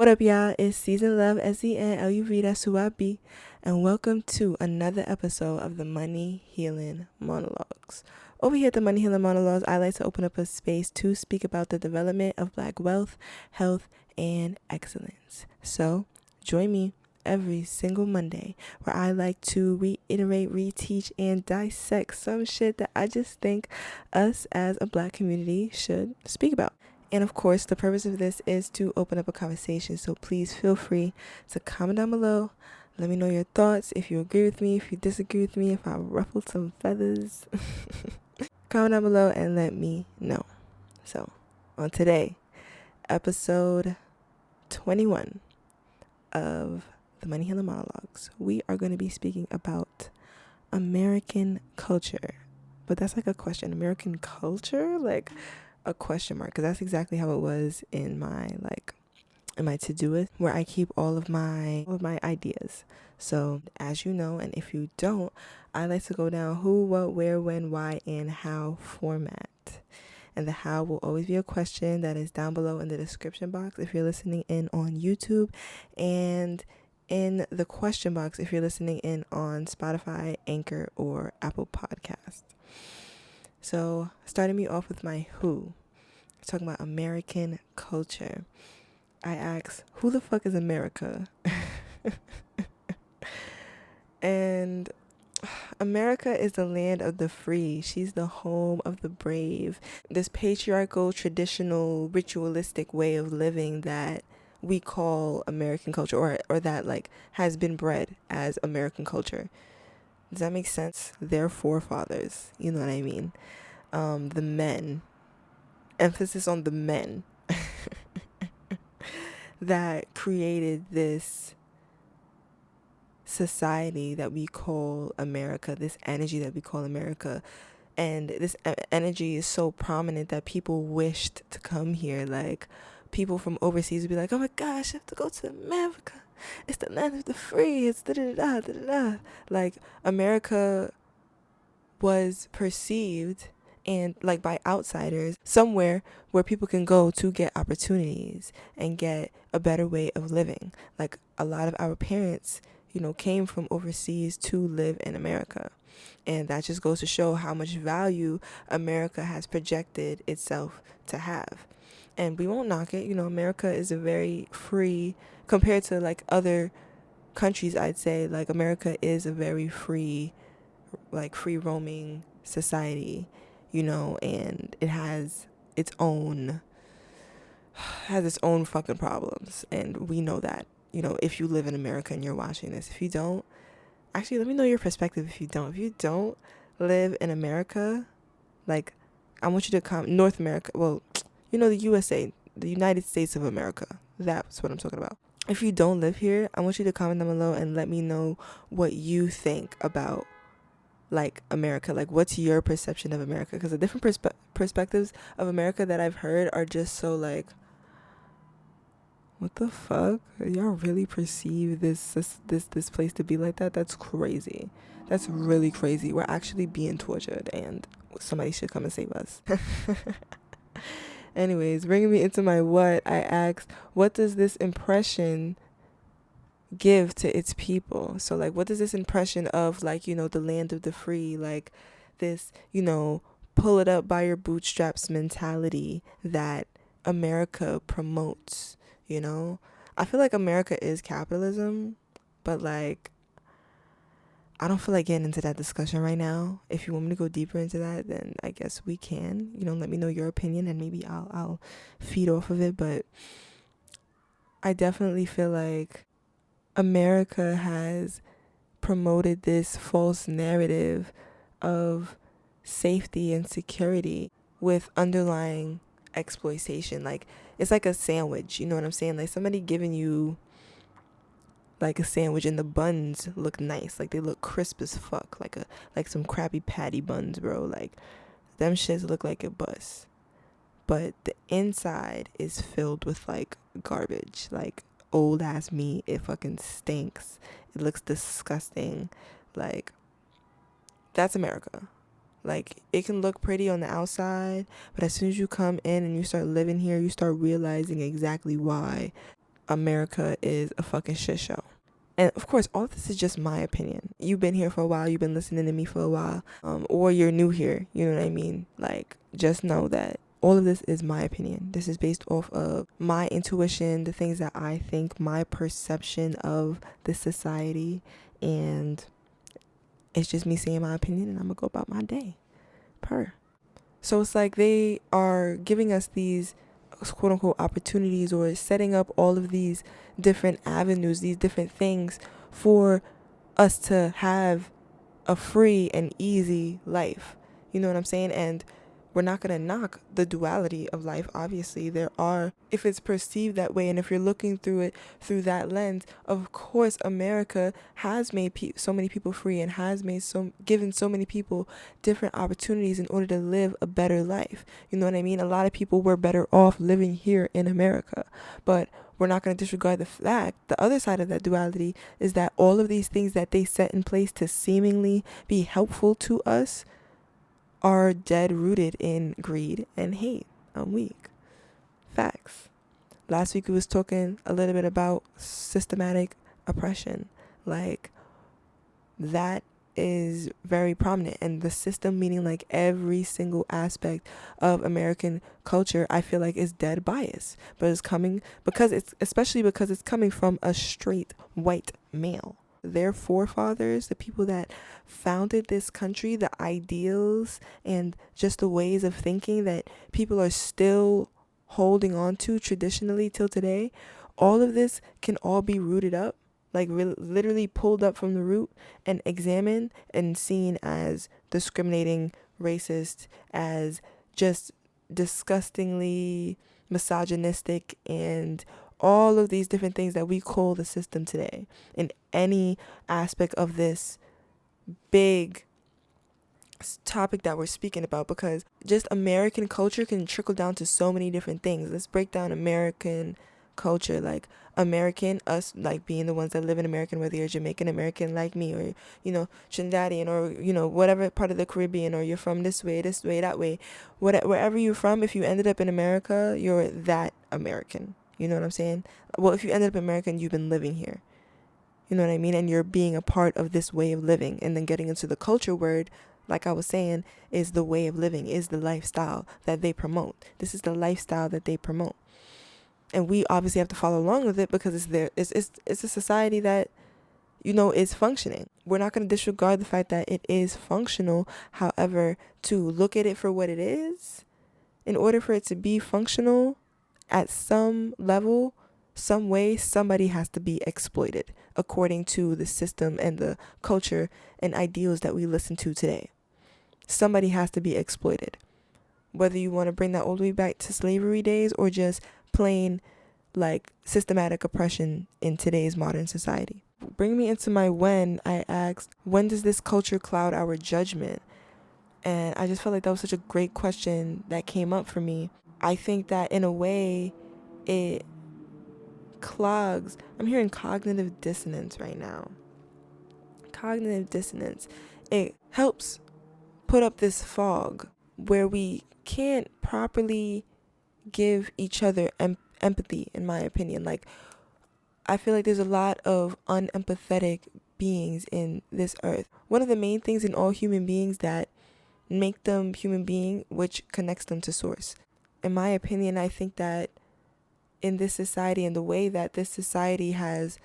What up, y'all? It's Season Love, SEN, Suabi, and welcome to another episode of the Money Healing Monologues. Over here at the Money Healing Monologues, I like to open up a space to speak about the development of Black wealth, health, and excellence. So, join me every single Monday where I like to reiterate, reteach, and dissect some shit that I just think us as a Black community should speak about. And of course, the purpose of this is to open up a conversation. So please feel free to comment down below. Let me know your thoughts. If you agree with me, if you disagree with me, if I ruffled some feathers. Comment down below and let me know. So, on today, episode 21 of the Money Healing Monologues, we are going to be speaking about American culture. But that's like a question. American culture? Like a question mark, because that's exactly how it was in my to-do list, where I keep all of my ideas. So as you know, and if you don't, I like to go down who, what, where, when, why, and how format. And the how will always be a question that is down below in the description box if you're listening in on YouTube, and in the question box if you're listening in on Spotify, Anchor, or Apple Podcast. So, starting me off with my who, talking about American culture. I ask, who the fuck is America? And America is the land of the free. She's the home of the brave. This patriarchal, traditional, ritualistic way of living that we call American culture, or that like has been bred as American culture. Does that make sense? Their forefathers, you know what I mean? The men, emphasis on the men that created this society that we call America, this energy that we call America. And this energy is so prominent that people wished to come here. Like, people from overseas would be like, oh my gosh, I have to go to America. It's the land of the free. It's da-da-da, da-da-da. Like, America was perceived and like by outsiders somewhere where people can go to get opportunities and get a better way of living. Like, a lot of our parents, came from overseas to live in America. And that just goes to show how much value America has projected itself to have. And we won't knock it. America is a very free, compared to like other countries, I'd say, like, America is a very free, like, free roaming society, and it has its own fucking problems. And we know that, if you live in America and you're watching this. If you don't, actually, let me know your perspective. If you don't live in America, like, I want you to come North America. Well, the USA, the United States of America. That's what I'm talking about. If you don't live here, I want you to comment down below and let me know what you think about, like, America. Like, what's your perception of America? Because the different perspectives of America that I've heard are just so like, what the fuck? Y'all really perceive this place to be like that? That's crazy. That's really crazy. We're actually being tortured, and somebody should come and save us. Anyways, bringing me into my what, I asked, what does this impression give to its people? So, like, what does this impression of, like, the land of the free, like this, pull it up by your bootstraps mentality that America promotes? I feel like America is capitalism, but like, I don't feel like getting into that discussion right now. If you want me to go deeper into that, then I guess we can. Let me know your opinion and maybe I'll feed off of it. But I definitely feel like America has promoted this false narrative of safety and security with underlying exploitation. Like, it's like a sandwich, you know what I'm saying? Like, somebody giving you like a sandwich and the buns look nice, like they look crisp as fuck, like some crappy patty buns, bro. Like, them shits look like a bus, but the inside is filled with like garbage, like old ass meat. It fucking stinks. It looks disgusting. Like, that's America. Like, it can look pretty on the outside, but as soon as you come in and you start living here, you start realizing exactly why America is a fucking shit show. And of course, all of this is just my opinion. You've been here for a while, you've been listening to me for a while, or you're new here, you know what I mean? Like, just know that all of this is my opinion. This is based off of my intuition, the things that I think, my perception of this society, and it's just me saying my opinion, and I'm gonna go about my day. So it's like they are giving us these quote unquote opportunities, or setting up all of these different avenues, these different things for us to have a free and easy life. You know what I'm saying? And we're not going to knock the duality of life. Obviously, there are, if it's perceived that way, and if you're looking through it through that lens, of course, America has made so many people free, and has given so many people different opportunities in order to live a better life. You know what I mean? A lot of people were better off living here in America, but we're not going to disregard the fact, the other side of that duality is that all of these things that they set in place to seemingly be helpful to us are dead rooted in greed and hate. I'm weak. Facts. Last week we was talking a little bit about systematic oppression. Like, that is very prominent, and the system, meaning like every single aspect of American culture, I feel like is dead bias, but it's coming because it's coming from a straight white male. Their forefathers, the people that founded this country, the ideals and just the ways of thinking that people are still holding on to traditionally till today, all of this can all be rooted up, like literally pulled up from the root and examined and seen as discriminating, racist, as just disgustingly misogynistic, and all of these different things that we call the system today, in any aspect of this big topic that we're speaking about, because just American culture can trickle down to so many different things. Let's break down American culture. Like, American, us, like being the ones that live in America, whether you're Jamaican American like me, or Trinidadian, or whatever part of the Caribbean, or you're from this way, that way, wherever you're from, if you ended up in America, you're that American. You know what I'm saying? Well, if you ended up American, you've been living here. You know what I mean? And you're being a part of this way of living. And then getting into the culture word, like I was saying, is the way of living, is the lifestyle that they promote. This is the lifestyle that they promote. And we obviously have to follow along with it, because it's a society that, is functioning. We're not going to disregard the fact that it is functional. However, to look at it for what it is, in order for it to be functional, at some level, some way, somebody has to be exploited according to the system and the culture and ideals that we listen to today. Somebody has to be exploited. Whether you want to bring that all the way back to slavery days, or just plain like systematic oppression in today's modern society. Bring me into my when. I asked, when does this culture cloud our judgment? And I just felt like that was such a great question that came up for me. I think that in a way it clogs. I'm hearing cognitive dissonance right now. Cognitive dissonance. It helps put up this fog where we can't properly give each other empathy, in my opinion. Like, I feel like there's a lot of unempathetic beings in this earth. One of the main things in all human beings that make them human being, which connects them to source. In my opinion, I think that in this society, and the way that this society has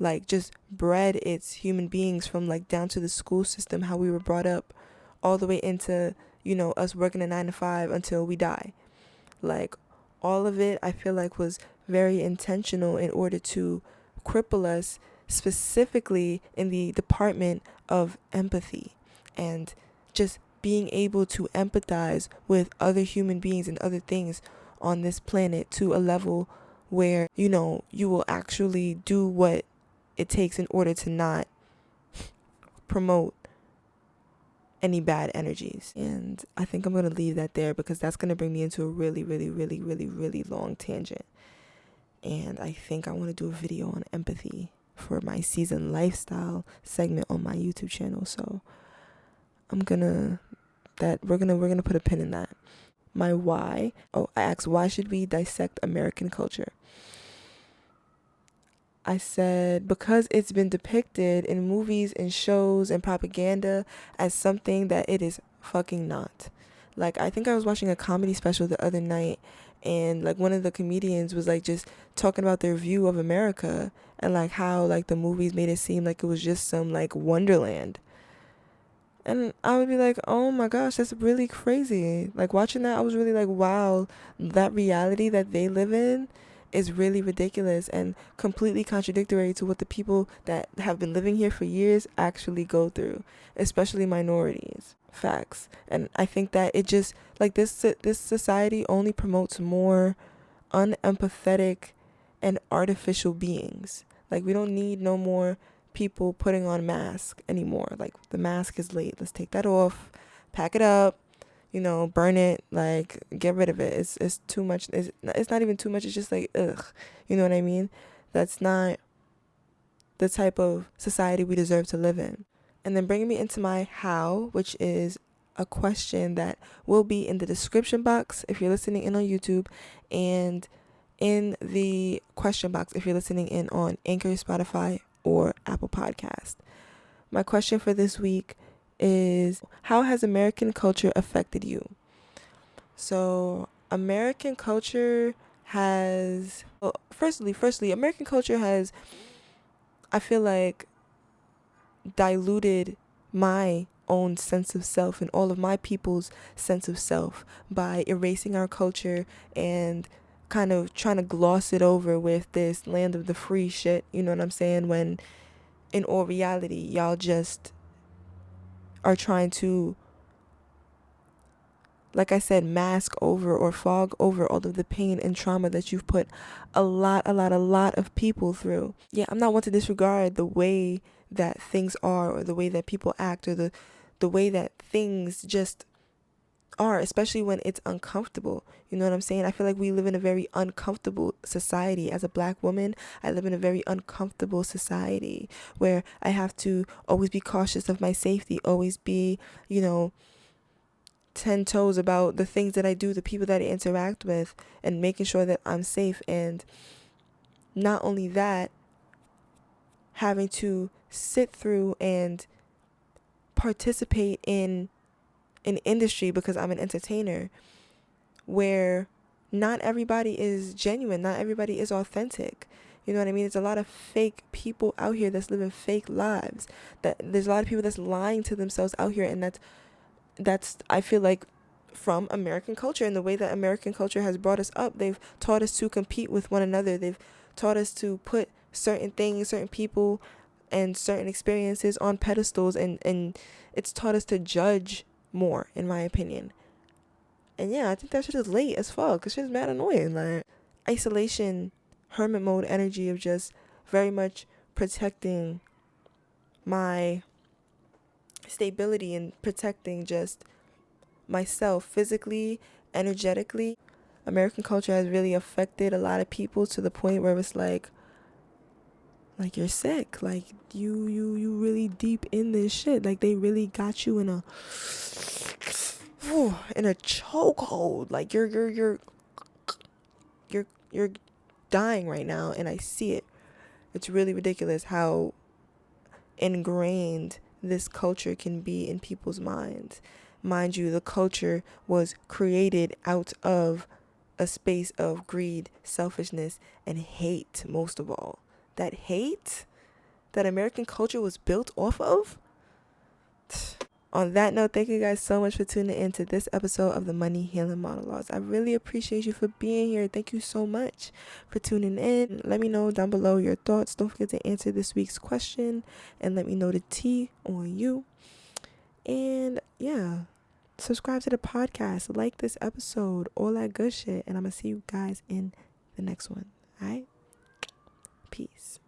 like just bred its human beings, from like down to the school system, how we were brought up, all the way into, us working a 9 to 5 until we die. Like, all of it, I feel like, was very intentional in order to cripple us, specifically in the department of empathy, and just being able to empathize with other human beings and other things on this planet to a level where, you will actually do what it takes in order to not promote any bad energies. And I think I'm going to leave that there, because that's going to bring me into a really, really, really, really, really long tangent. And I think I want to do a video on empathy for my season lifestyle segment on my YouTube channel. So we're gonna put a pin in that. My why. I asked, why should we dissect American culture? I said, because it's been depicted in movies and shows and propaganda as something that it is fucking not. Like, I think I was watching a comedy special the other night, and like one of the comedians was like just talking about their view of America, and like how like the movies made it seem like it was just some like wonderland. And I would be like, oh my gosh, that's really crazy. Like, watching that, I was really like, wow, that reality that they live in is really ridiculous and completely contradictory to what the people that have been living here for years actually go through, especially minorities. Facts. And I think that it just, like, this society only promotes more unempathetic and artificial beings. Like, we don't need no more people putting on masks anymore. Like, the mask is late, let's take that off, pack it up, burn it, like, get rid of it. It's too much. It's not even too much, it's just like, ugh, you know what I mean? That's not the type of society we deserve to live in. And then bringing me into my how, which is a question that will be in the description box if you're listening in on YouTube, and in the question box if you're listening in on Anchor, Spotify, or Apple Podcast. My question for this week is, how has American culture affected you? So American culture has, well, firstly, American culture has, I feel like, diluted my own sense of self and all of my people's sense of self by erasing our culture and kind of trying to gloss it over with this land of the free shit, you know what I'm saying? When in all reality, y'all just are trying to, like I said, mask over or fog over all of the pain and trauma that you've put a lot of people through. Yeah, I'm not one to disregard the way that things are or the way that people act or the way that things just are, especially when it's uncomfortable. You know what I'm saying? I feel like we live in a very uncomfortable society. As a Black woman, I live in a very uncomfortable society where I have to always be cautious of my safety, always be, 10 toes about the things that I do, the people that I interact with, and making sure that I'm safe. And not only that, having to sit through and participate in an industry, because I'm an entertainer, where not everybody is genuine, not everybody is authentic. You know what I mean? There's a lot of fake people out here that's living fake lives. That there's a lot of people that's lying to themselves out here, and that's I feel like from American culture and the way that American culture has brought us up. They've taught us to compete with one another. They've taught us to put certain things, certain people, and certain experiences on pedestals, and it's taught us to judge more, in my opinion. And yeah, I think that shit is late as fuck, cause shit is mad annoying. Like, isolation, hermit mode energy of just very much protecting my stability and protecting just myself physically, energetically. American culture has really affected a lot of people to the point where it's like you're sick, like you really deep in this shit, like they really got you in a chokehold, like you're dying right now, and I see it. It's really ridiculous how ingrained this culture can be in people's minds. Mind you, the culture was created out of a space of greed, selfishness, and hate, most of all. That hate that American culture was built off of. On that note, thank you guys so much for tuning in to this episode of the Money Healing Monologues. I really appreciate you for being here. Thank you so much for tuning in. Let me know down below your thoughts. Don't forget to answer this week's question and let me know the tea on you. And yeah, subscribe to the podcast, like this episode, all that good shit. And I'm going to see you guys in the next one. All right? Peace.